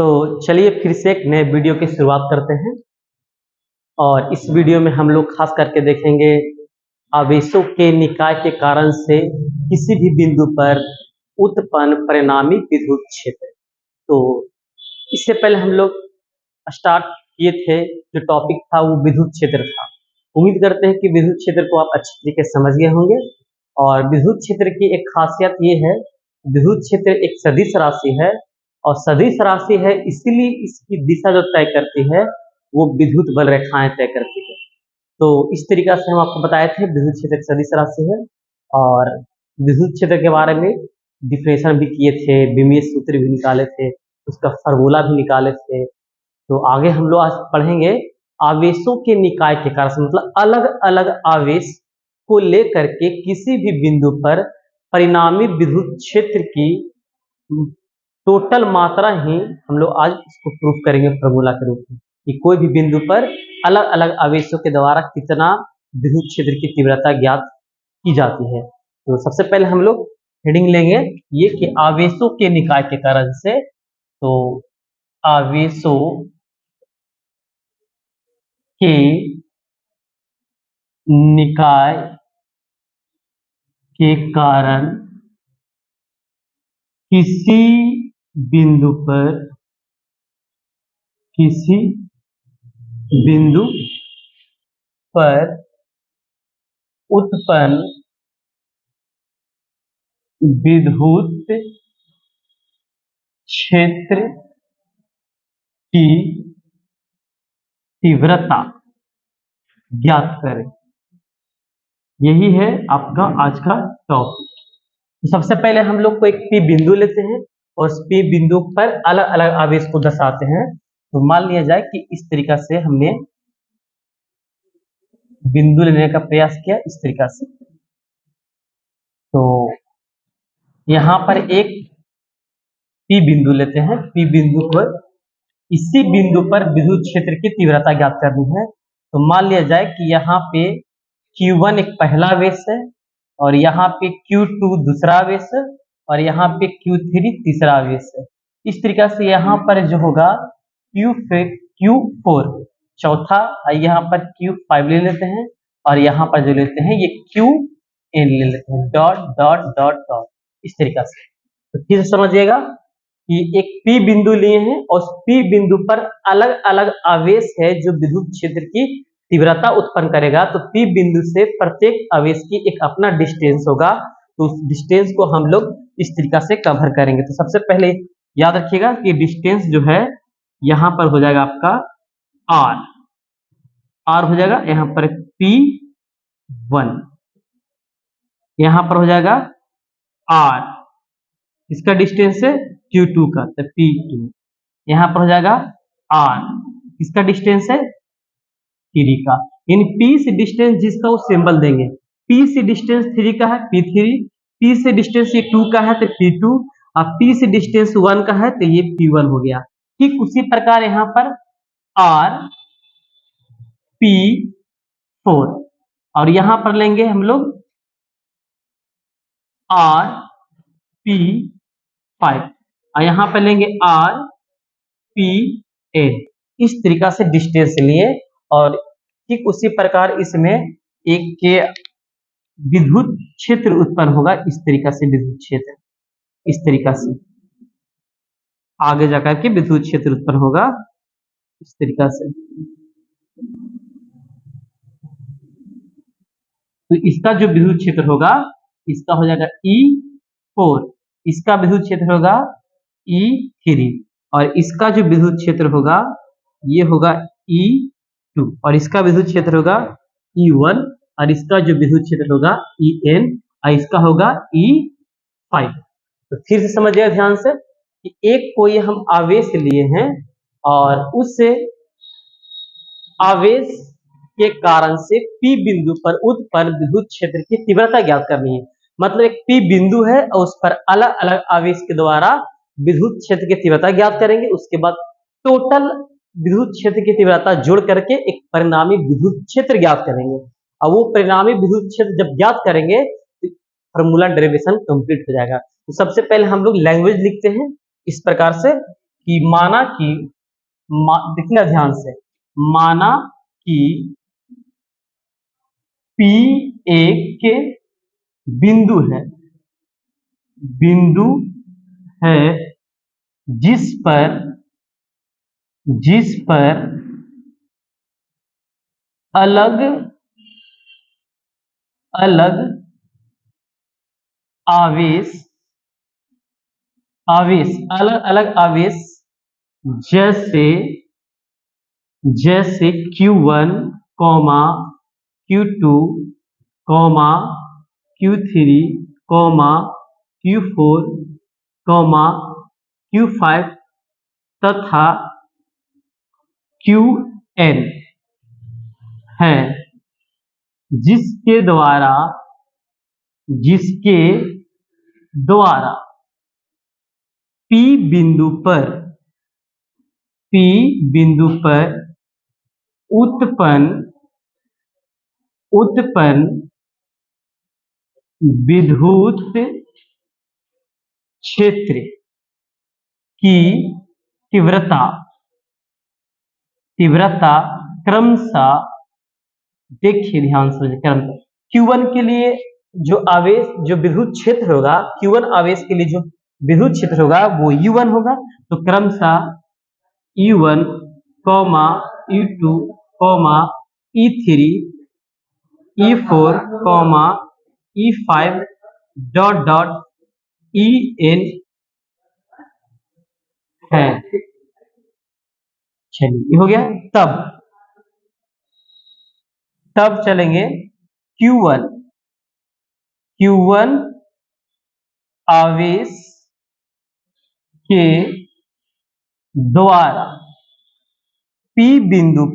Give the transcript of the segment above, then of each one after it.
तो चलिए फिर से एक नए वीडियो की शुरुआत करते हैं। और इस वीडियो में हम लोग खास करके देखेंगे आवेशों के निकाय के कारण से किसी भी बिंदु पर उत्पन्न परिणामी विद्युत क्षेत्र। तो इससे पहले हम लोग स्टार्ट किए थे, जो टॉपिक था वो विद्युत क्षेत्र था। उम्मीद करते हैं कि विद्युत क्षेत्र को आप अच्छी तरीके से समझ गए होंगे। और विद्युत क्षेत्र की एक खासियत ये है, विद्युत क्षेत्र एक सदिश राशि है और सदिश राशि है, इसीलिए इसकी दिशा जो तय करती है वो विद्युत बल रेखाएं तय करती है। तो इस तरीका से हम आपको बताए थे विद्युत क्षेत्र एक सदिश राशि है। और विद्युत क्षेत्र के बारे में डिफिनेशन भी किए थे, बीमीय सूत्र भी निकाले थे, उसका फार्मूला भी निकाले थे। तो आगे हम लोग आज पढ़ेंगे आवेशों के निकाय के कारण से, मतलब अलग अलग आवेश को लेकर के किसी भी बिंदु पर परिणामी विद्युत क्षेत्र की टोटल मात्रा ही हम लोग आज इसको प्रूफ करेंगे फॉर्मूला के रूप में, कि कोई भी बिंदु पर अलग अलग आवेशों के द्वारा कितना विद्युत क्षेत्र की तीव्रता ज्ञात की जाती है। तो सबसे पहले हम लोग हेडिंग लेंगे ये कि आवेशों के निकाय के कारण से। तो आवेशों के निकाय के कारण किसी बिंदु पर उत्पन्न विद्युत क्षेत्र की तीव्रता ज्ञात करें। यही है आपका आज का टॉपिक। तो सबसे पहले हम लोग को एक पी बिंदु लेते हैं और उस पी बिंदु पर अलग अलग आवेश को दर्शाते हैं। तो मान लिया जाए कि इस तरीका से हमने बिंदु लेने का प्रयास किया, इस तरीका से। तो यहां पर एक पी बिंदु लेते हैं, पी बिंदु पर इसी बिंदु पर विद्युत क्षेत्र की तीव्रता ज्ञात करनी है। तो मान लिया जाए कि यहाँ पे Q1 एक पहला आवेश है और यहाँ पे Q2 दूसरा आवेश है और यहाँ पे Q3 तीसरा आवेश है। इस तरीका से यहाँ पर जो होगा Q4 चौथा, यहाँ पर Q5 ले लेते हैं और यहाँ पर जो लेते हैं ये Qn ले लेते हैं, डॉट डॉट डॉट डॉट, इस तरीका से। तो फिर समझिएगा कि एक P बिंदु लिए हैं और उस P बिंदु पर अलग अलग आवेश है जो विद्युत क्षेत्र की तीव्रता उत्पन्न करेगा। तो P बिंदु से प्रत्येक आवेश की एक अपना डिस्टेंस होगा। तो उस डिस्टेंस को हम लोग इस तरीका से कवर करेंगे। तो सबसे पहले याद रखिएगा कि डिस्टेंस जो है यहाँ पर हो जाएगा आपका R हो जाएगा, यहाँ पर P1, यहाँ पर हो जाएगा R, इसका डिस्टेंस है Q2 का, तो P2, यहाँ पर हो जाएगा R, इसका डिस्टेंस है 3 का। इन P से डिस्टेंस जिसका वो सिंबल देंगे, P से डिस्टेंस 3 का है P3, P से डिस्टेंस ये 2 का है तो P2, और P से डिस्टेंस 1 का है तो ये P1 हो गया। ठीक उसी प्रकार यहाँ पर R P4 और यहाँ पर लेंगे हम लोग R P5 और यहाँ पर लेंगे R P8। इस तरीका से डिस्टेंस लिए और ठीक उसी प्रकार इसमें एक के विद्युत क्षेत्र उत्पन्न होगा। इस तरीका से विद्युत क्षेत्र, इस तरीका से आगे जाकर के विद्युत क्षेत्र उत्पन्न होगा, इस तरीका से। तो इसका जो विद्युत क्षेत्र होगा इसका हो जाएगा E4, इसका विद्युत क्षेत्र होगा E3 और इसका जो विद्युत क्षेत्र होगा ये होगा E2 और इसका विद्युत क्षेत्र होगा E1 और इसका जो विद्युत क्षेत्र होगा En और इसका होगा E5। तो फिर से समझिएगा ध्यान से कि एक कोई हम आवेश लिए हैं और उस आवेश के कारण से P बिंदु पर उत्पन्न विद्युत क्षेत्र की तीव्रता ज्ञात करनी है। मतलब एक P बिंदु है और उस पर अलग अलग आवेश के द्वारा विद्युत क्षेत्र की तीव्रता ज्ञात करेंगे। उसके बाद टोटल विद्युत क्षेत्र की तीव्रता जोड़ करके एक परिणामी विद्युत क्षेत्र ज्ञात करेंगे और वो परिणामी विद्युत क्षेत्र जब ज्ञात करेंगे तो फॉर्मूला डेरिवेशन कंप्लीट हो जाएगा। तो सबसे पहले हम लोग लैंग्वेज लिखते हैं इस प्रकार से कि माना कि देखिएगा ध्यान से, माना कि P एक बिंदु है, बिंदु है जिस पर अलग अलग आवेश अलग अलग आवेश जैसे Q1, Q2, Q3, Q4, Q5 तथा Qn है, जिसके द्वारा P बिंदु पर उत्पन्न विद्युत क्षेत्र की तीव्रता क्रमशः, देखिए ध्यान से, क्रमशः Q1 के लिए जो विद्युत क्षेत्र होगा, Q1 आवेश के लिए जो विद्युत क्षेत्र होगा वो U1 होगा। तो क्रमशः U1, U2, E3, E4, E5 En है। चलिए ये हो गया। तब चलेंगे Q1 आवेश के द्वारा P बिंदु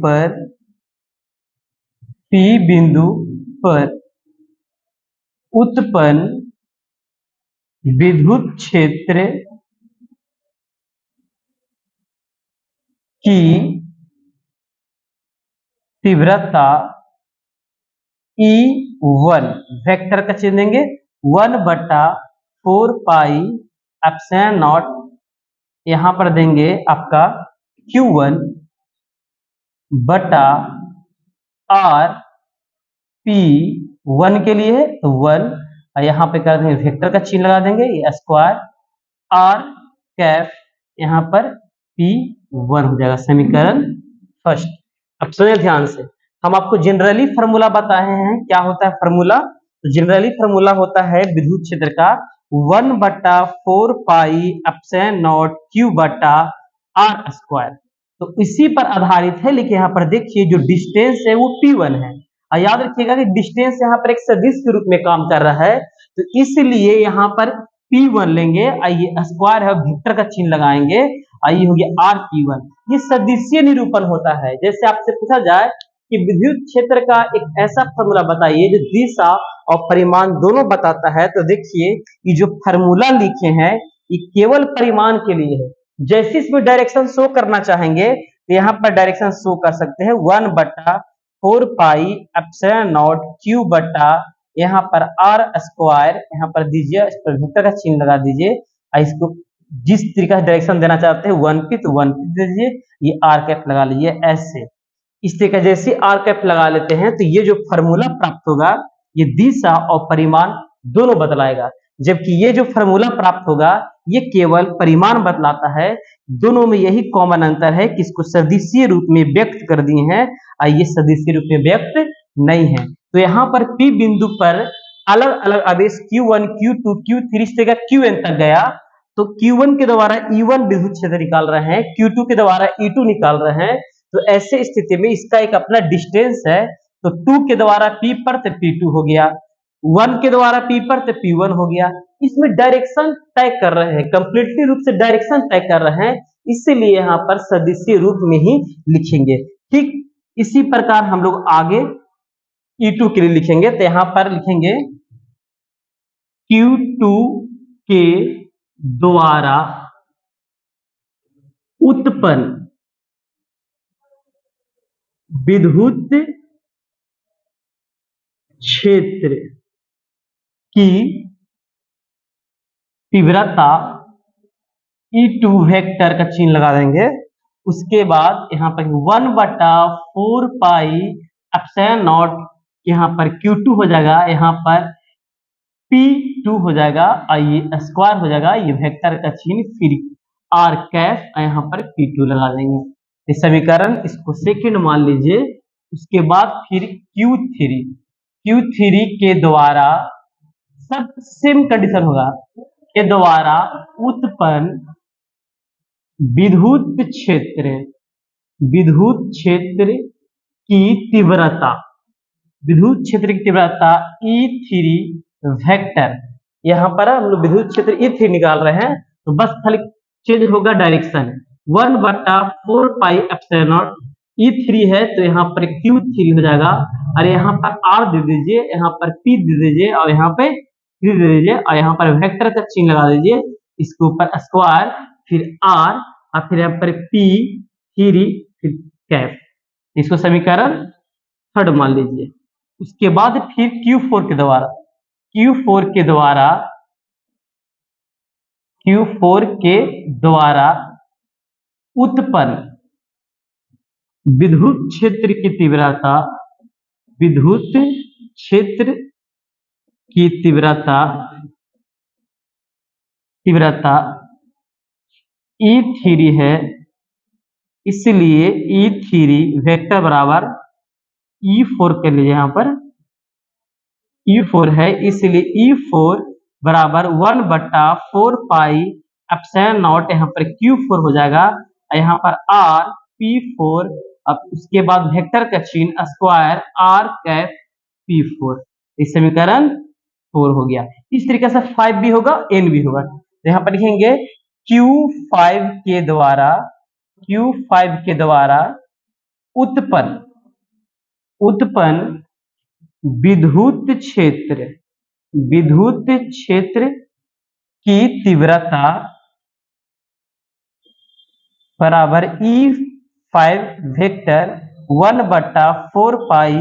पर उत्पन्न विद्युत क्षेत्र की तीव्रता E1, वेक्टर का चिन्ह देंगे, 1/4 पाई एप्सिलॉन नॉट, यहां पर देंगे आपका Q1 बटा R, P1 के लिए है तो 1, और यहाँ पे कर देंगे वेक्टर का चिन्ह लगा देंगे, ये स्क्वायर R कैप, यहाँ पर P1 हो जाएगा, समीकरण फर्स्ट। अब सुनिए ध्यान से, हम आपको जनरली फार्मूला बताए हैं। क्या होता है फार्मूला? तो जनरली फार्मूला होता है विद्युत क्षेत्र का 1/4 पाई एप्सिलॉन नॉट Q बटा R स्क्वायर। तो इसी पर आधारित है, लेकिन यहाँ पर देखिए जो डिस्टेंस है वो P1 है, और याद रखिएगा कि डिस्टेंस यहाँ पर एक सदिश के रूप में काम कर रहा है, तो इसलिए यहाँ पर P1 लेंगे, आइए स्क्वायर है, वेक्टर का चिन्ह लगाएंगे, आइए हो गया R P1। ये सदिशीय निरूपण होता है। जैसे आपसे पूछा जाए कि विद्युत क्षेत्र का एक ऐसा फार्मूला बताइए जो दिशा और परिमाण दोनों बताता है, तो देखिए ये जो फार्मूला लिखे हैं ये केवल परिमाण के लिए है। जैसे इसमें डायरेक्शन शो करना चाहेंगे तो यहाँ पर डायरेक्शन शो कर सकते हैं, 1/4 पाई एप्सिलॉन नॉट Q बटा यहाँ पर R स्क्वायर, यहाँ पर दीजिए, इस पर वेक्टर का चिन्ह लगा दीजिए, और इसको जिस तरीका से डायरेक्शन देना चाहते हैं 1 पे तो 1 पे दे दीजिए, ये R कैप लगा लीजिए ऐसे। इस तरीके जैसे R कैप लगा लेते हैं तो ये जो फार्मूला प्राप्त होगा ये दिशा और परिमाण दोनों बतलाएगा, जबकि ये जो फार्मूला प्राप्त होगा ये केवल परिमाण बतलाता है। दोनों में यही कॉमन अंतर है कि इसको सदिशीय रूप में व्यक्त कर दिए हैं और ये सदिशीय रूप में व्यक्त नहीं है। तो यहाँ पर P बिंदु पर अलग अलग आवेश Q1, Q2, Q3 से Qn तक गया, तो Q1 के द्वारा E1 विद्युत क्षेत्र निकाल रहे हैं, Q2 के द्वारा E2 निकाल रहे हैं, तो ऐसे स्थिति में इसका एक अपना डिस्टेंस है, तो 2 के द्वारा P पर तो P2 हो गया, 1 के द्वारा P पर तो P1 हो गया। इसमें डायरेक्शन तय कर रहे हैं, कंप्लीटली रूप से डायरेक्शन तय कर रहे हैं, इसीलिए यहाँ पर सदिशीय रूप में ही लिखेंगे। ठीक इसी प्रकार हम लोग आगे E2 के लिए लिखेंगे, तो यहाँ पर लिखेंगे Q2 के द्वारा उत्पन्न विद्युत क्षेत्र की तीव्रता E2 वेक्टर का चिन्ह लगा देंगे। उसके बाद यहाँ पर 1/4 पाई एप्सिलॉन नॉट, यहाँ पर Q2 हो जाएगा, यहाँ पर P2 हो जाएगा और ये स्क्वायर हो जाएगा, ये वेक्टर का चिन्ह, फिर r कैप और यहाँ पर P2 लगा देंगे। ये समीकरण, इसको सेकंड मान लीजिए। उसके बाद फिर Q3 के द्वारा सब सेम कंडीशन होगा, के द्वारा उत्पन्न विद्युत क्षेत्र की तीव्रता, विद्युत क्षेत्र की तीव्रता E3 वेक्टर, यहाँ पर हम लोग विद्युत क्षेत्र E3 निकाल रहे हैं, तो बस खाली चेंज होगा direction. 1/4 pi epsilon not, E3 है तो यहाँ पर Q3 हो जाएगा, और यहाँ पर R दे दीजिए, यहाँ पर P दे दीजिए और यहाँ पे 3 दे दीजिए, और यहाँ पर वेक्टर का चिन्ह लगा दीजिए, इसके ऊपर स्क्वायर, फिर R और फिर यहाँ पर P3 फिर कैप। इसको समीकरण थर्ड मान लीजिए। उसके बाद फिर Q4 के द्वारा उत्पन्न विद्युत क्षेत्र की तीव्रता, E3 है, इसलिए E3 वेक्टर बराबर E4 कर लीजिए, यहाँ पर E4 है, इसलिए E4 बराबर 1/4 पाई एप्सिलॉन नॉट, यहाँ पर Q4 हो जाएगा, यहाँ पर R P4, अब उसके बाद वेक्टर का चिन्ह स्क्वायर R कैप P4। इस समीकरण 4 हो गया। इस तरीके से 5 भी होगा, N भी होगा। तो यहाँ पर लिखेंगे Q5 के द्वारा उत्पन्न विद्युत क्षेत्र की तीव्रता बराबर E5 vector 1/4 pi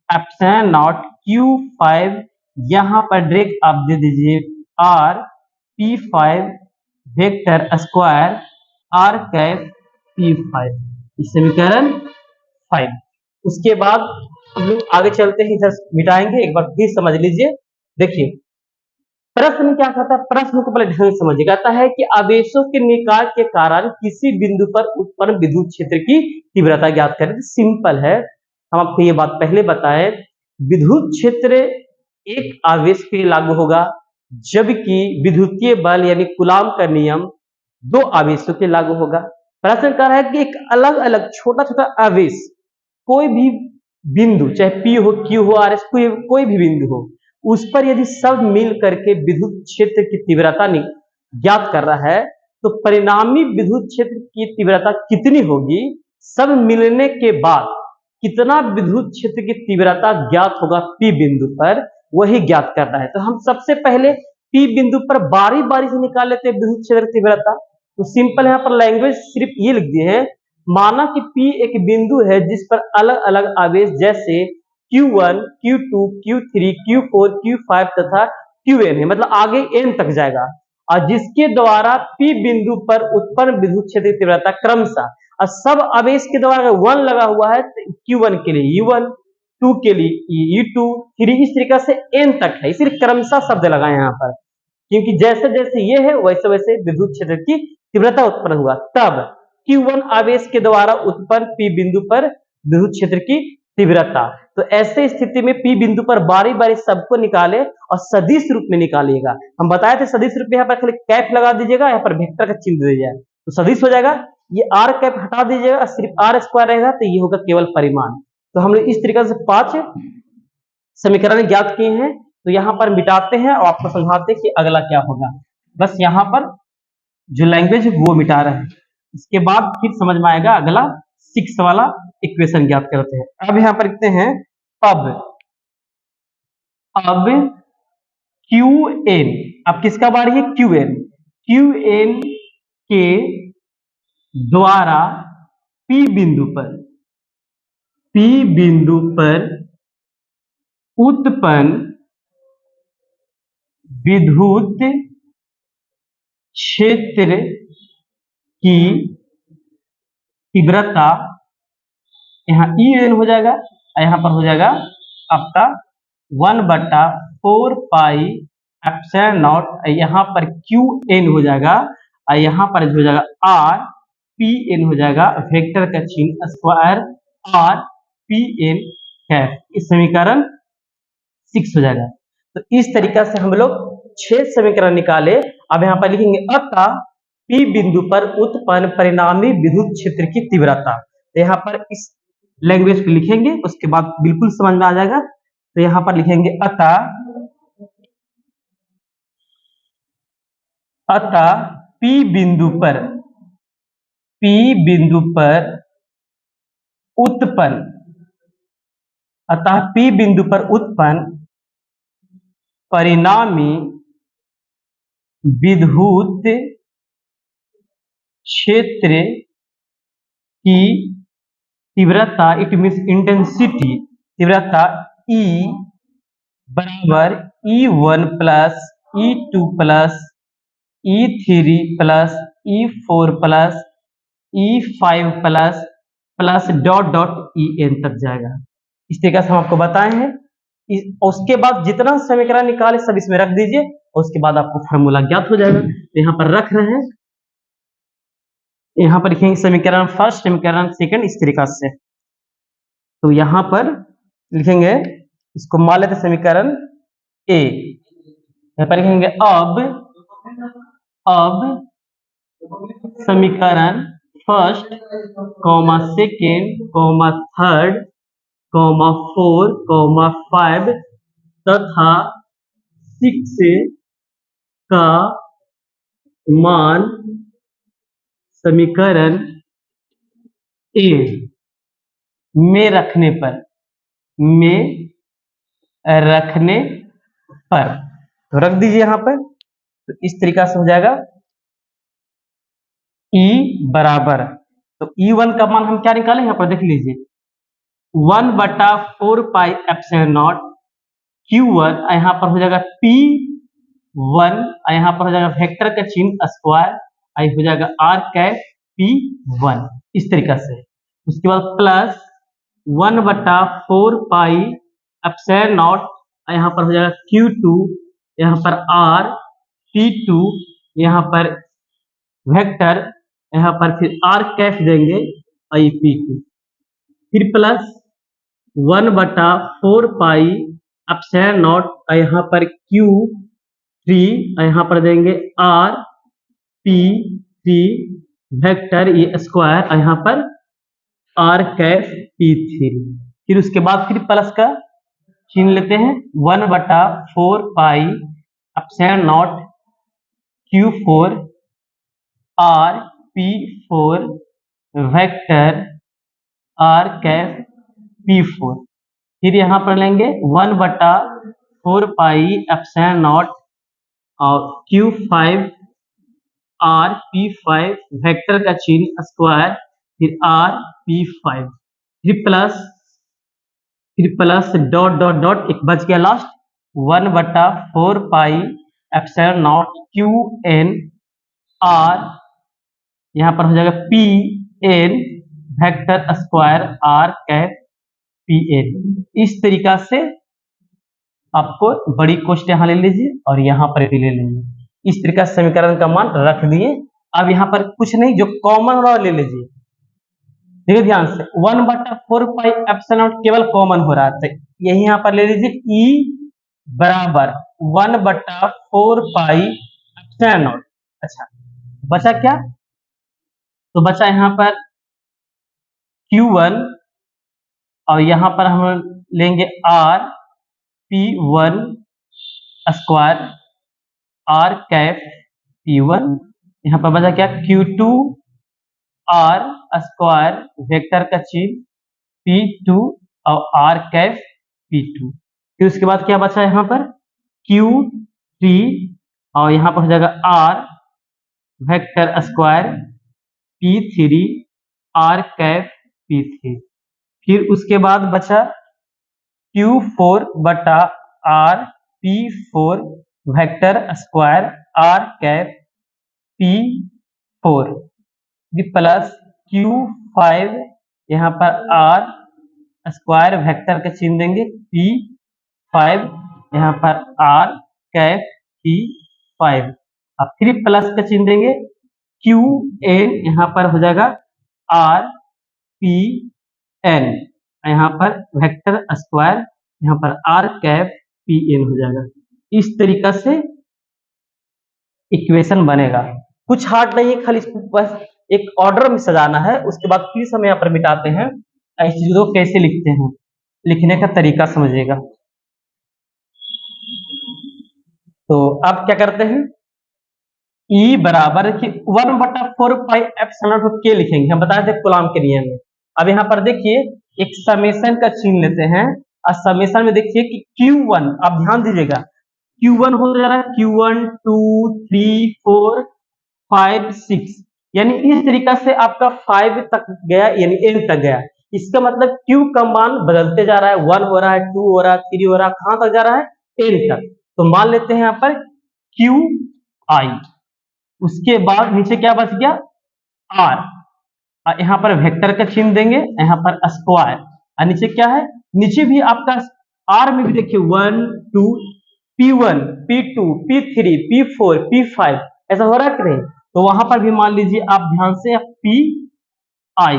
epsilon not Q5, यहाँ पर डायरेक्ट आप दे दीजिए R P5 vector square R cap P5, इस समीकरण 5। उसके बाद हम लोग आगे चलते हैं, इधर मिटाएंगे, एक बार फिर समझ लीजिए। देखिए प्रश्न क्या कहता है, प्रश्न को पहले ढंग समझिए। कहता है कि आवेशों के निकाय के कारण किसी बिंदु पर उत्पन्न विद्युत क्षेत्र की तीव्रता ज्ञात करें। सिंपल है, हम आपको ये बात पहले बताएं, विद्युत क्षेत्र एक आवेश पे लागू होगा, जबकि विद्युतीय बल यानी कूलाम का नियम 2 आवेशों के लागू होगा। प्रश्न कर रहा है कि एक अलग अलग छोटा छोटा आवेश, कोई भी बिंदु, चाहे P हो, Q हो, R, S, कोई भी बिंदु हो, उस पर यदि सब मिल करके विद्युत क्षेत्र की तीव्रता ज्ञात कर रहा है, तो परिणामी विद्युत क्षेत्र की तीव्रता कितनी होगी, सब मिलने के बाद कितना विद्युत क्षेत्र की तीव्रता ज्ञात होगा P बिंदु पर, वही ज्ञात करना है। तो हम सबसे पहले P बिंदु पर बारी बारी से निकाल लेते हैं विद्युत क्षेत्र की तीव्रता। तो सिंपल यहाँ पर लैंग्वेज सिर्फ ये लिख दिए हैं, माना कि P एक बिंदु है जिस पर अलग अलग आवेश जैसे Q1, Q2, Q3, Q4, Q5 तथा Qn है, मतलब आगे N तक जाएगा, और जिसके द्वारा P बिंदु पर उत्पन्न विद्युत क्षेत्र की तीव्रता क्रमशः, और सब आवेश के द्वारा 1 लगा हुआ है तो Q1 के लिए E1, 2 के लिए E2, 3 इस तरीके से N तक है, इसलिए क्रमशः शब्द लगाए यहाँ पर, क्योंकि जैसे जैसे ये है वैसे वैसे विद्युत क्षेत्र की तीव्रता उत्पन्न हुआ। तब Q1 आवेश के द्वारा उत्पन्न P बिंदु पर विद्युत क्षेत्र की तीव्रता। तो ऐसे स्थिति में P बिंदु पर बारी बारी सबको निकाले और सदिश रूप में निकालिएगा। हम बताए थे सदिश रूप में यहाँ पर खाली कैप लगा दीजिएगा, यहाँ पर वेक्टर का चिन्ह दे दीजिएगा तो सदिश हो जाएगा। ये R कैप हटा दीजिएगा, सिर्फ R स्क्वायर रहेगा, तो ये होगा केवल परिमाण। तो हम लोग इस तरीके से 5 समीकरण ज्ञात किए हैं। तो यहाँ पर मिटाते हैं और आपको समझाते हैं कि अगला क्या होगा। बस यहाँ पर जो लैंग्वेज वो मिटा रहे हैं, इसके बाद फिर समझ में आएगा। अगला 6 वाला इक्वेशन ज्ञात करते हैं। अब यहाँ पर लिखते हैं अब Qn, अब किसका बारी है, Qn के द्वारा P बिंदु पर उत्पन्न विद्युत क्षेत्र की तीव्रता, यहाँ ई एन हो जाएगा और यहाँ पर हो जाएगा आपका 1/4 पाई एप्सिलॉन नॉट, यहाँ पर क्यू एन हो जाएगा और यहाँ पर हो जाएगा आर पी एन हो जाएगा, वेक्टर का चिन्ह square r p n cap. इस समीकरण 6 हो जाएगा। तो इस तरीका से हम लोग 6 समीकरण निकाले। अब यहाँ पर लिखेंगे अतः P बिंदु पर उत्पन्न परिणामी विद्युत क्षेत्र की तीव्रता। तो यहाँ पर इस लैंग्वेज को लिखेंगे, उसके बाद बिल्कुल समझ में आ जाएगा। तो यहाँ पर लिखेंगे अतः P बिंदु पर उत्पन्न, अतः P बिंदु पर उत्पन्न परिणामी विद्युत क्षेत्र की तीव्रता, इट मीन्स इंटेंसिटी, तीव्रता E बराबर E1 plus E2 plus E3 plus E4 plus E5 plus dot dot En तक जाएगा। इस तरीके से हम आपको बताए हैं। उसके बाद जितना समीकरण निकाले सब इसमें रख दीजिए और उसके बाद आपको फार्मूला ज्ञात हो जाएगा। तो यहाँ पर रख रहे हैं, यहाँ पर लिखेंगे समीकरण फर्स्ट, समीकरण सेकंड, इस तरीका से। तो यहाँ पर लिखेंगे, इसको मान लेते समीकरण ए। यहाँ पर लिखेंगे अब समीकरण first comma second comma third comma 4 comma 5 तथा 6 का मान समीकरण ए में रखने पर तो रख दीजिए यहाँ पर। तो इस तरीका से हो जाएगा E बराबर, तो E1 का मान हम क्या निकालें, यहाँ पर देख लीजिए 1/4 पाई एप्सिलॉन नॉट Q1, यहाँ पर हो जाएगा P1, यहाँ पर हो जाएगा वेक्टर का चिन्ह स्क्वायर, आई हो जाएगा R कैप P1, इस तरीका से। उसके बाद प्लस 1/4 पाई एप्सिलॉन नॉट, यहाँ पर हो जाएगा Q2, यहाँ पर R P2, यहाँ पर वेक्टर, यहाँ पर फिर R कैप देंगे आई P2, फिर प्लस 1/4 पाई एप्सिलॉन नॉट, यहाँ पर Q3, यहाँ पर देंगे R P3 वेक्टर ये स्क्वायर, यहाँ पर R कैप P3। फिर उसके बाद फिर प्लस का चिन्ह लेते हैं, 1/4 pi epsilon not Q4 R P4 vector R cap P4। फिर यहाँ पर लेंगे 1/4 पाई एप्सिलॉन नॉट और Q5 R P5 वेक्टर का चिन्ह स्क्वायर, फिर R P5, फिर प्लस डॉट डॉट डॉट, एक बच गया last, 1/4 pi epsilon not QN R, यहाँ पर हो जाएगा PN vector square R cap PN। इस तरीका से आपको बड़ी कोष्ठ यहाँ ले लीजिए और यहाँ पर भी ले लीजिए। इस तरीका से समीकरण का मान रख दिए। अब यहाँ पर कुछ नहीं, जो कॉमन वाला ले लीजिए। देखिए ध्यान से 1/4 पाई एप्सिलॉन नॉट केवल कॉमन हो रहा है, यही यहाँ पर ले लीजिए E बराबर 1/4 पाई एप्सिलॉन नॉट। अच्छा, बचा क्या? तो बचा यहाँ पर Q1 और यहाँ पर हम लेंगे R P1 square R cap P1, यहाँ पर बचा क्या Q2 R स्क्वायर वेक्टर का चिन्ह P2 और R कैप P2। फिर उसके बाद क्या बचा यहाँ पर Q3 और यहाँ पर हो जाएगा R vector square P3 R cap P3। फिर उसके बाद बचा Q4 बटा R P4 vector square R cap P4। B plus Q5 यहाँ पर R स्क्वायर वेक्टर का चिन्ह देंगे P5 यहाँ पर R कैप P5 अब 3 प्लस का चिन्ह देंगे QN यहाँ पर हो जाएगा R PN यहाँ पर वेक्टर स्क्वायर यहाँ पर R कैप PN हो जाएगा। इस तरीका से इक्वेशन बनेगा। कुछ हार्ड नहीं है, खाली इसको बस एक ऑर्डर में सजाना है। उसके बाद फिर हम यहाँ पर मिटाते हैं। इस चीजों को कैसे लिखते हैं, लिखने का तरीका समझिएगा। तो अब क्या करते हैं, E बराबर 1/4πε0 लिखेंगे। हम बताए थे कूलम के नियम में। अब यहाँ पर देखिए एक समेशन का चिन्ह लेते हैं और समेशन में देखिए कि Q1, आप ध्यान दीजिएगा, Q1 हो जा रहा है Q1 2 3 4 5 6, यानी इस तरीका से आपका 5 तक गया, यानी n तक गया। इसका मतलब Q का मान बदलते जा रहा है, 1 हो रहा है, 2 हो रहा है, 3 हो रहा है, कहां तक जा रहा है, n तक। तो मान लेते हैं यहाँ पर QI। उसके बाद नीचे क्या बच गया, R। यहाँ पर वेक्टर का चिन्ह देंगे, यहाँ पर स्क्वायर, और नीचे क्या है, नीचे भी आपका R में भी देखिए 1 2 P1 P2 P3 P4 P5 ऐसा हो रहा है कि नहीं। तो वहां पर भी मान लीजिए आप ध्यान से PI,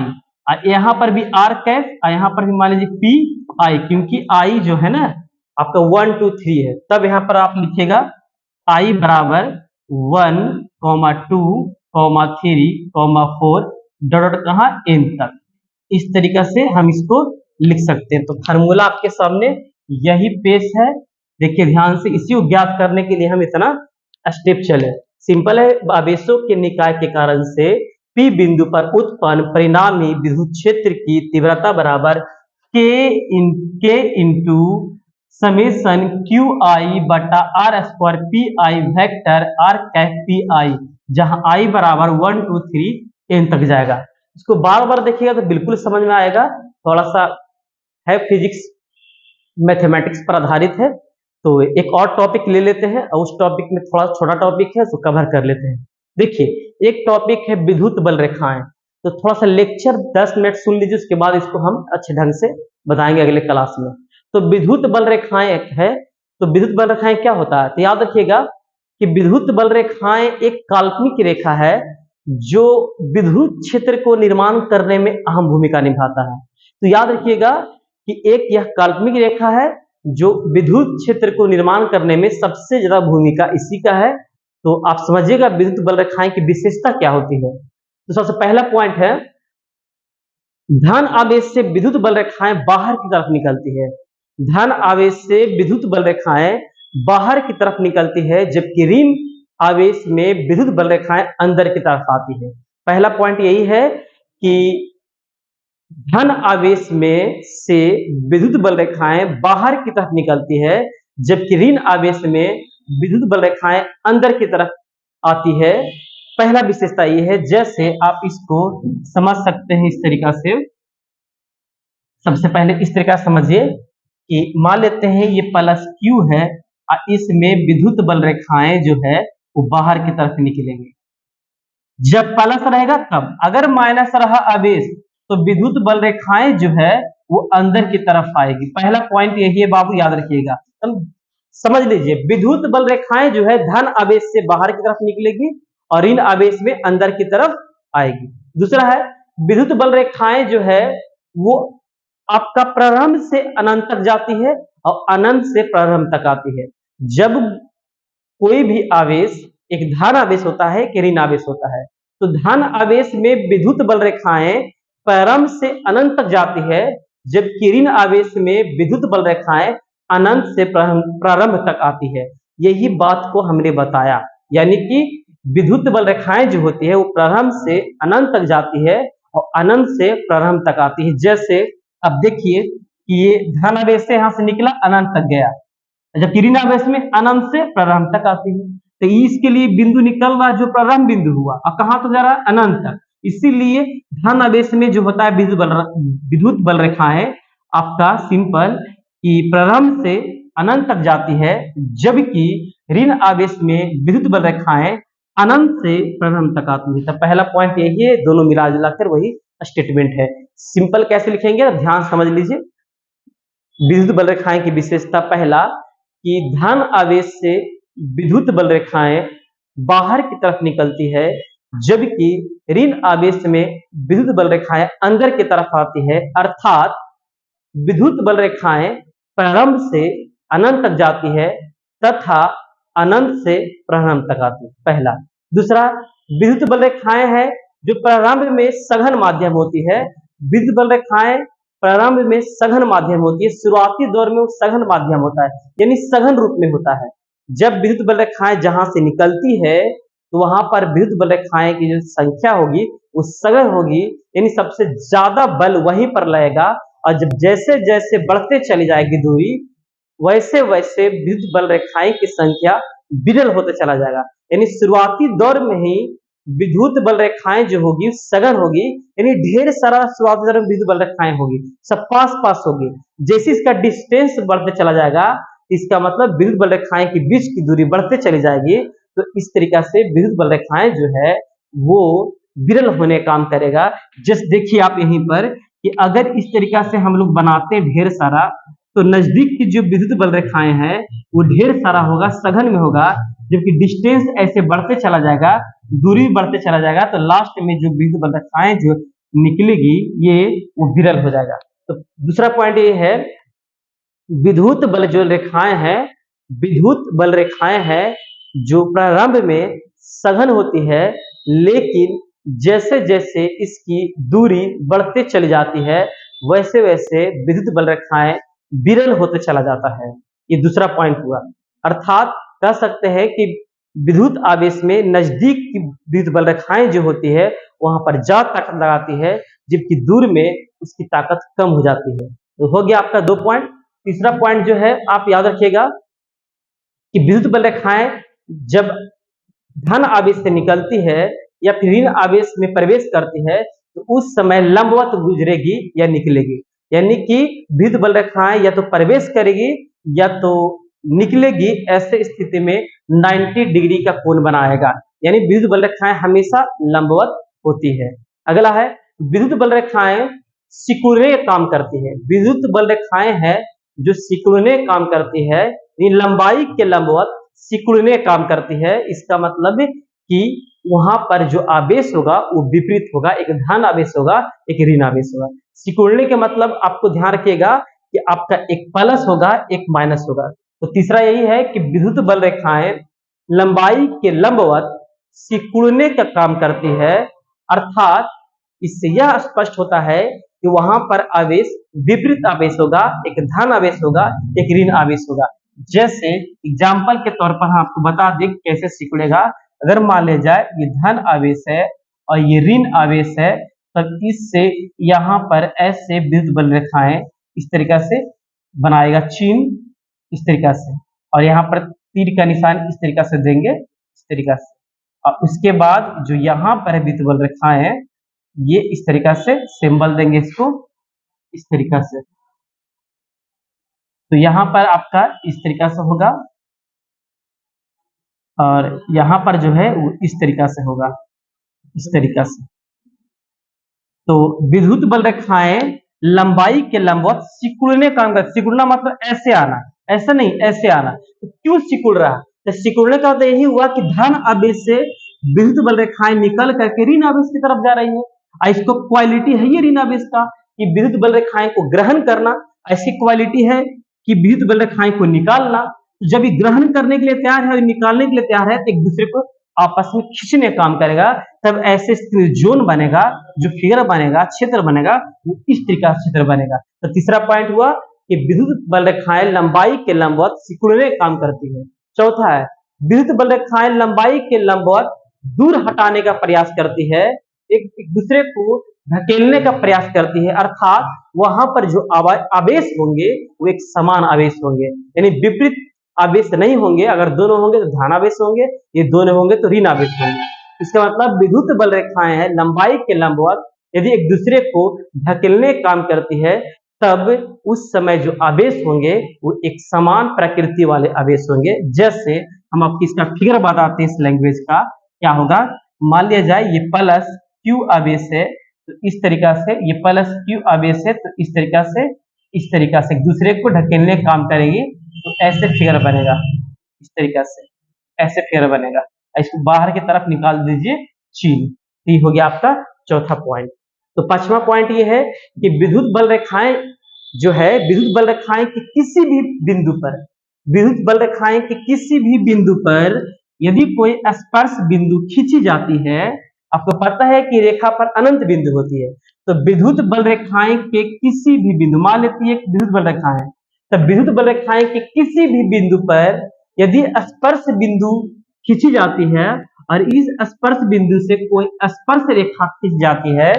यहाँ पर भी R कैप, यहाँ पर भी मान लीजिए PI, क्योंकि I जो है ना आपका 1 2 3 है। तब यहाँ पर आप लिखिएगा I बराबर 1 2 3 4 डॉट कहाँ n तक। इस तरीका से हम इसको लिख सकते हैं। तो फार्मूला आपके सामने यही पेश है, देखिए ध्यान से। इसी को ज्ञात करने के लिए हम इतना स्टेप चले। सिंपल है, आवेशों के निकाय के कारण से P बिंदु पर उत्पन्न परिणामी विद्युत क्षेत्र की तीव्रता बराबर K इंटू समेशन QI बटा R square PI vector R cap PI, जहां I बराबर 1 2 3 n तक जाएगा। इसको बार बार देखिएगा तो बिल्कुल समझ में आएगा। थोड़ा सा है फिजिक्स मैथमेटिक्स पर आधारित है। तो एक और टॉपिक ले लेते हैं और उस टॉपिक में थोड़ा छोटा टॉपिक है, उसको कवर कर लेते हैं। देखिए एक टॉपिक है विद्युत बल रेखाएं। तो थोड़ा सा लेक्चर 10 मिनट सुन लीजिए, उसके बाद इसको हम अच्छे ढंग से बताएंगे अगले क्लास में। तो विद्युत बल रेखाएं एक है। तो विद्युत बल रेखाएं क्या होता है, तो याद रखिएगा कि विद्युत बल रेखाएं एक काल्पनिक रेखा है जो विद्युत क्षेत्र को निर्माण करने में अहम भूमिका निभाता है। तो याद रखिएगा कि एक यह काल्पनिक रेखा है जो विद्युत क्षेत्र को निर्माण करने में सबसे ज्यादा भूमिका इसी का है। तो आप समझिएगा विद्युत बल रेखाएं की विशेषता क्या होती है। तो सबसे पहला पॉइंट है, धन आवेश से विद्युत बल रेखाएं बाहर की तरफ निकलती है। धन आवेश से विद्युत बल रेखाएं बाहर की तरफ निकलती है, जबकि ऋण आवेश में विद्युत बल रेखाएं अंदर की तरफ आती है। पहला पॉइंट यही है कि धन आवेश में से विद्युत बल रेखाएं बाहर की तरफ निकलती है, जबकि ऋण आवेश में विद्युत बल रेखाएं अंदर की तरफ आती है। पहला विशेषता ये है। जैसे आप इसको समझ सकते हैं इस तरीका से। सबसे पहले इस तरीका समझिए कि मान लेते हैं ये प्लस Q है और इसमें विद्युत बल रेखाएं जो है वो बाहर की तरफ निकलेंगे। जब प्लस रहेगा तब, अगर माइनस रहा आवेश तो विद्युत बल रेखाएं जो है वो अंदर की तरफ आएगी। पहला पॉइंट यही है बाबू, याद रखिएगा। तो समझ लीजिए विद्युत बल रेखाएं जो है धन आवेश से बाहर की तरफ निकलेगी और ऋण आवेश में अंदर की तरफ आएगी। दूसरा है विद्युत बल रेखाएं जो है वो आपका प्रारंभ से अनंत तक जाती है और अनंत से प्रारंभ तक आती है। जब कोई भी आवेश एक धन आवेश होता है कि ऋण आवेश होता है, तो धन आवेश में विद्युत बल रेखाएं प्रारंभ से अनंत तक जाती है, जबकि ऋण आवेश में विद्युत बल रेखाएं अनंत से प्रारंभ तक आती है। यही बात को हमने बताया, यानी कि विद्युत बल रेखाएं जो होती है वो प्रारंभ से अनंत तक जाती है और अनंत से प्रारंभ तक आती है। जैसे अब देखिए कि ये धन आवेश से यहां से निकला अनंत तक गया, जबकि ऋण आवेश में अनंत से प्रारंभ तक आती है। तो इसके लिए बिंदु निकल रहा है जो प्रारंभ बिंदु हुआ और कहां तक जा रहा है, अनंत तक। इसीलिए धन आवेश में जो होता है विद्युत बल रेखाएं आपका सिंपल कि प्रारंभ से अनंत तक जाती है, जबकि ऋण आवेश में विद्युत बल रेखाएं अनंत से प्रारंभ तक आती है। तो पहला पॉइंट यही है, दोनों मिला जुलाकर वही स्टेटमेंट है। सिंपल कैसे लिखेंगे, ध्यान समझ लीजिए। विद्युत बल रेखाएं की विशेषता, पहला कि धन आवेश से विद्युत बल रेखाएं बाहर की तरफ निकलती है, जबकि ऋण आवेश में विद्युत बल रेखाएं अंदर की तरफ आती है। अर्थात विद्युत बल रेखाएं प्रारंभ से अनंत तक जाती है तथा अनंत से प्रारंभ तक आती है, पहला। दूसरा, विद्युत बल रेखाएं हैं जो प्रारंभ में सघन माध्यम होती है। विद्युत बल रेखाएं प्रारंभ में सघन माध्यम होती है, शुरुआती दौर में वो सघन माध्यम होता है, यानी सघन रूप में होता है। जब विद्युत बल रेखाएं जहां से निकलती है तो वहां पर विद्युत बल रेखाएं की जो संख्या होगी वो सघन होगी, यानी सबसे ज्यादा बल वहीं पर लगेगा। और जब जैसे जैसे बढ़ते चली जाएगी दूरी, वैसे वैसे विद्युत बल रेखाएं की संख्या विरल होते चला जाएगा। यानी शुरुआती दौर में ही विद्युत बल रेखाएं जो होगी सघन होगी, यानी ढेर सारा शुरुआती दौर में विद्युत बल रेखाएं होगी, सब पास पास होगी। जैसे इसका डिस्टेंस बढ़ते चला जाएगा, इसका मतलब विद्युत बल रेखाएं के बीच की दूरी बढ़ते चली जाएगी। तो इस तरीका से विद्युत बल रेखाएं जो है वो विरल होने काम करेगा। जस्ट देखिए आप यहीं पर कि अगर इस तरीका से हम लोग बनाते हैं ढेर सारा, तो नजदीक की जो विद्युत बल रेखाएं हैं वो ढेर सारा होगा, सघन में होगा, जबकि डिस्टेंस ऐसे बढ़ते चला जाएगा, दूरी बढ़ते चला जाएगा, तो लास्ट में जो विद्युत बल रेखाएं जो निकलेगी ये वो विरल हो जाएगा। तो दूसरा पॉइंट ये है, विद्युत बल जो रेखाएं हैं, विद्युत बल रेखाएं हैं जो प्रारंभ में सघन होती है, लेकिन जैसे जैसे इसकी दूरी बढ़ते चली जाती है वैसे वैसे विद्युत बल रेखाएं विरल होते चला जाता है। ये दूसरा पॉइंट हुआ। अर्थात कह सकते हैं कि विद्युत आवेश में नजदीक की विद्युत बल रेखाएं जो होती है वहां पर ज्यादा ताकत लगाती है, जबकि दूर में उसकी ताकत कम हो जाती है। तो हो गया आपका 2 पॉइंट। तीसरा पॉइंट जो है आप याद रखिएगा कि विद्युत बल रेखाएं जब धन आवेश से निकलती है या फिर ऋण आवेश में प्रवेश करती है तो उस समय लंबवत गुजरेगी या निकलेगी, यानी कि विद्युत बल रेखाएं या तो प्रवेश करेगी या तो निकलेगी। ऐसे स्थिति में 90 डिग्री का कोण बनाएगा, यानी विद्युत बल रेखाएं हमेशा लंबवत होती है। अगला है, विद्युत बल रेखाएं सिकुड़ने का काम करती है। विद्युत बल रेखाएं हैं जो सिकुड़ने काम करती है, लंबाई के लंबवत सिकुड़ने काम करती है। इसका मतलब कि वहां पर जो आवेश होगा वो विपरीत होगा, एक धन आवेश होगा, एक ऋण आवेश होगा। सिकुड़ने के मतलब आपको ध्यान रखिएगा कि आपका एक प्लस होगा, एक माइनस होगा। तो तीसरा यही है कि विद्युत बल रेखाएं लंबाई के लंबवत सिकुड़ने का काम करती है। अर्थात इससे यह स्पष्ट होता है कि वहां पर आवेश विपरीत आवेश होगा, एक धन आवेश होगा, एक ऋण आवेश होगा। जैसे एग्जाम्पल के तौर पर हम आपको बता दें कैसे सिकुड़ेगा। अगर मान लिया जाए ये धन आवेश है और ये ऋण आवेश है, तो इससे यहाँ पर ऐसे विद्युत बल रेखाएं इस तरीका से बनाएगा, चिन्ह इस तरीका से, और यहाँ पर तीर का निशान इस तरीका से देंगे, इस तरीका से। और उसके बाद जो यहाँ पर विद्युत बल रेखाएं हैं ये इस तरीका से सिंबल देंगे इसको, इस तरीका से। तो यहाँ पर आपका इस तरीका से होगा और यहाँ पर जो है वो इस तरीका से होगा, इस तरीका से। तो विद्युत बल रेखाएं लंबाई के लंबवत सिकुड़ने काम करती। सिकुड़ना मतलब ऐसे आना, ऐसा नहीं, ऐसे आना। तो क्यों सिकुड़ रहा? तो सिकुड़ने का मतलब यही हुआ कि धन आवेश से विद्युत बल रेखाएं निकल करके ऋण आवेश की तरफ जा रही है। और इसको क्वालिटी है ये ऋण आवेश का कि विद्युत बल रेखाएं को ग्रहण करना, ऐसी क्वालिटी है कि विद्युत बल रेखाएं को निकालना। जब ये ग्रहण करने के लिए तैयार है और निकालने के लिए तैयार है तो एक दूसरे को आपस में खींचने काम करेगा, तब ऐसे जोन बनेगा, जो फिगर बनेगा, क्षेत्र बनेगा, वो इस तरीका से क्षेत्र बनेगा। तो तीसरा पॉइंट हुआ कि विद्युत बल रेखाएं लंबाई के लंबवत सिकुड़ने का काम करती है। चौथा है, विद्युत बल रेखाएं लंबाई के लंबवत दूर हटाने का प्रयास करती है, एक दूसरे को धकेलने का प्रयास करती है। अर्थात वहां पर जो आवेश होंगे वो एक समान आवेश होंगे, यानी विपरीत आवेश नहीं होंगे। अगर दोनों होंगे तो धनावेश होंगे, ये दोनों होंगे तो ऋण आवेश होंगे। इसका मतलब विद्युत बल रेखाएं हैं लंबाई के लंबवत यदि एक दूसरे को धकेलने काम करती है, तब उस समय जो आवेश होंगे वो एक समान प्रकृति वाले आवेश होंगे। जैसे हम आपको इसका फिगर बताते हैं इस लैंग्वेज का, क्या होगा, मान लिया जाए ये प्लस क्यू आवेश है, तो इस तरीका से ये प्लस क्यू आवेश है, तो इस तरीका से एक दूसरे को ढकेलने का काम करेगी, तो ऐसे फिगर बनेगा, इस तरीका से ऐसे फिगर बनेगा। इसको बाहर की तरफ निकाल दीजिए चीन। ये हो गया आपका चौथा पॉइंट। तो पांचवा पॉइंट ये है कि विद्युत बल रेखाएं जो है, विद्युत बल रेखाएं की किसी भी बिंदु पर, विद्युत बल रेखाएं के किसी भी बिंदु पर यदि कोई स्पर्श बिंदु खींची जाती है, आपको पता है कि रेखा पर अनंत बिंदु होती है, तो विद्युत बल रेखाएं के किसी भी बिंदु, मान लेती है विद्युत बल रेखा है, तो विद्युत बल रेखाएं के किसी भी बिंदु पर यदि स्पर्श बिंदु खींची जाती है और इस स्पर्श बिंदु से कोई स्पर्श रेखा खींच जाती है,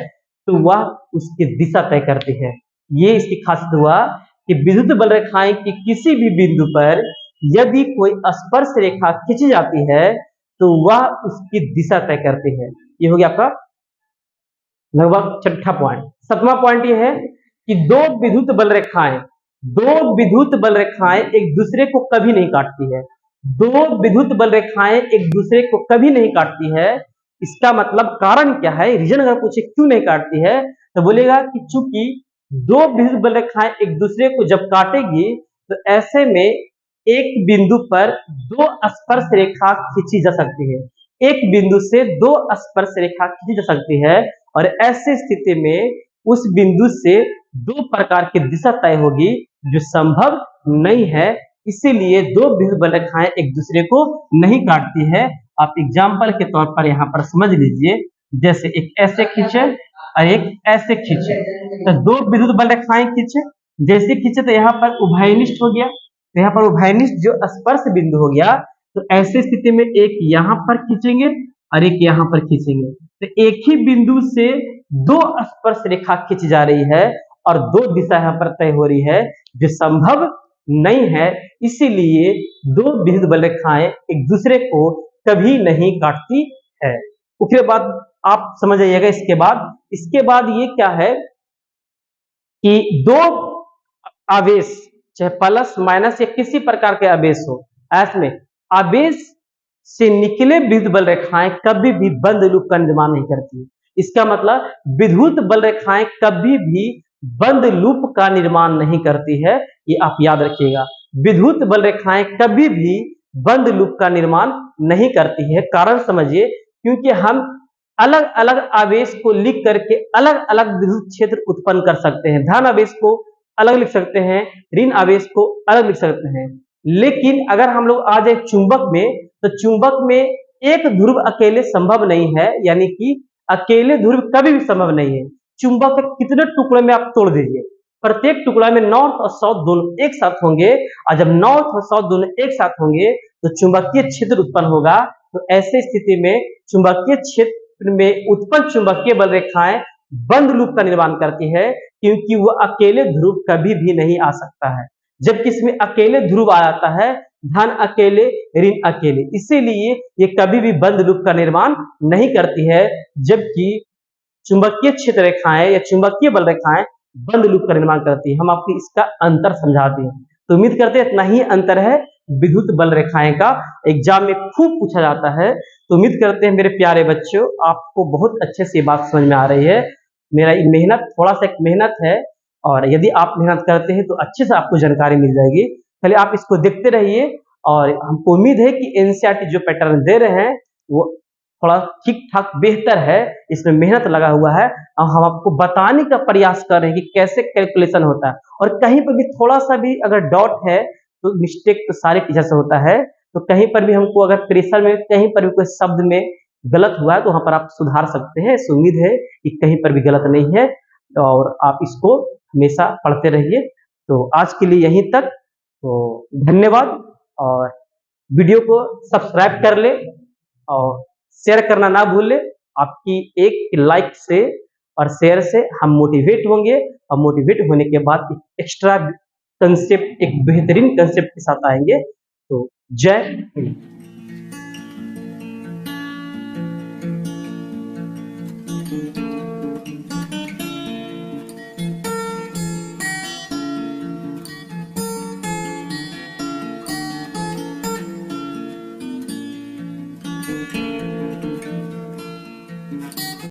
तो वह उसकी दिशा तय करती है। ये इसकी खासियत हुआ कि विद्युत बल रेखाएं की किसी भी बिंदु पर यदि कोई स्पर्श रेखा खींची जाती है, तो वह उसकी दिशा तय करती है। ये हो गया आपका लगभग छठा पॉइंट। सातवां पॉइंट ये है कि दो विद्युत बल रेखाएं एक दूसरे को कभी नहीं काटती है। दो विद्युत बल रेखाएं एक दूसरे को कभी नहीं काटती है। इसका मतलब कारण क्या है, रीजन अगर पूछे क्यों नहीं काटती है, तो बोलेगा कि चूंकि दो विद्युत बल रेखाएं एक दूसरे को जब काटेगी, तो ऐसे में एक बिंदु पर दो स्पर्श रेखा खींची जा सकती है, एक बिंदु से दो स्पर्श रेखा खींची जा सकती है, और ऐसे स्थिति में उस बिंदु से दो प्रकार की दिशा तय होगी जो संभव नहीं है। इसीलिए दो विद्युत बल रेखाएं एक दूसरे को नहीं काटती है। आप एग्जाम्पल के तौर पर यहाँ पर समझ लीजिए, जैसे एक ऐसे खींचे और एक ऐसे खींचे, तो दो विद्युत बल रेखाएं खींचे, जैसे खींचे तो यहाँ पर उभयनिष्ठ हो गया, तो यहाँ पर उभयनिष्ठ जो स्पर्श बिंदु हो गया, तो ऐसी स्थिति में एक यहाँ पर खींचेंगे और एक यहाँ पर खींचेंगे, तो एक ही बिंदु से दो स्पर्श रेखा खींच जा रही है और दो दिशा यहाँ पर तय हो रही है, जो संभव नहीं है। इसीलिए दो विद्युत बल रेखाएं एक दूसरे को कभी नहीं काटती है। उसके बाद आप समझ आइएगा, इसके बाद ये क्या है कि दो आवेश, चाहे प्लस माइनस या किसी प्रकार के आवेश हो, ऐसे आवेश से निकले विद्युत बल रेखाएं कभी भी बंद लूप का निर्माण नहीं करती। इसका मतलब विद्युत बल रेखाएं कभी भी बंद लूप का निर्माण नहीं करती है, ये आप याद रखिएगा। विद्युत बल रेखाएं कभी भी बंद लूप का निर्माण नहीं करती है। कारण समझिए, क्योंकि हम अलग अलग आवेश को लिख करके अलग अलग विद्युत क्षेत्र उत्पन्न कर सकते हैं। धन आवेश को अलग लिख सकते हैं, ऋण आवेश को अलग लिख सकते हैं। लेकिन अगर हम लोग आ जाए चुंबक में, तो चुंबक में एक ध्रुव अकेले संभव नहीं है, यानी कि अकेले ध्रुव कभी भी संभव नहीं है। चुंबक के कितने टुकड़े में आप तोड़ दीजिए, प्रत्येक टुकड़ा में नॉर्थ और साउथ दोनों एक साथ होंगे, और जब नॉर्थ और साउथ दोनों एक साथ होंगे तो चुंबकीय क्षेत्र उत्पन्न होगा। तो ऐसे स्थिति में चुंबकीय क्षेत्र में उत्पन्न चुंबकीय बल रेखाएं बंद लूप का निर्माण करती है, क्योंकि वह अकेले ध्रुव कभी भी नहीं आ सकता है। जबकि इसमें अकेले ध्रुव आ जाता है, धन अकेले ऋण अकेले, इसीलिए ये कभी भी बंद लूप का निर्माण नहीं करती है। जबकि चुंबकीय क्षेत्र रेखाएं या चुंबकीय बल रेखाएं बंद लूप का निर्माण करती है। हम आपको इसका अंतर समझाते हैं। तो उम्मीद करते हैं इतना ही अंतर है विद्युत बल रेखाएं का, एग्जाम में खूब पूछा जाता है। तो उम्मीद करते हैं मेरे प्यारे बच्चों, आपको बहुत अच्छे से बात समझ में आ रही है। मेरा मेहनत थोड़ा सा एक मेहनत है, और यदि आप मेहनत करते हैं तो अच्छे से आपको जानकारी मिल जाएगी। चलिए आप इसको देखते रहिए, और हमको उम्मीद है कि एनसीईआरटी जो पैटर्न दे रहे हैं वो थोड़ा ठीक ठाक बेहतर है, इसमें मेहनत लगा हुआ है, और हम आपको बताने का प्रयास कर रहे हैं कि कैसे कैलकुलेशन होता है। और कहीं पर भी थोड़ा सा भी अगर डाउट है तो मिस्टेक तो सारे टीचर से होता है, तो कहीं पर भी हमको अगर प्रेशर में कहीं पर भी कोई शब्द में गलत हुआ है तो वहां पर आप सुधार सकते हैं। इस उम्मीद है कि कहीं पर भी गलत नहीं है, और आप इसको हमेशा पढ़ते रहिए। तो आज के लिए यहीं तक, तो धन्यवाद, और वीडियो को सब्सक्राइब कर ले और शेयर करना ना भूले। आपकी एक लाइक से और शेयर से हम मोटिवेट होंगे, और मोटिवेट होने के बाद एक एक्स्ट्रा कंसेप्ट, एक बेहतरीन कंसेप्ट के साथ आएंगे। तो जय हिंद।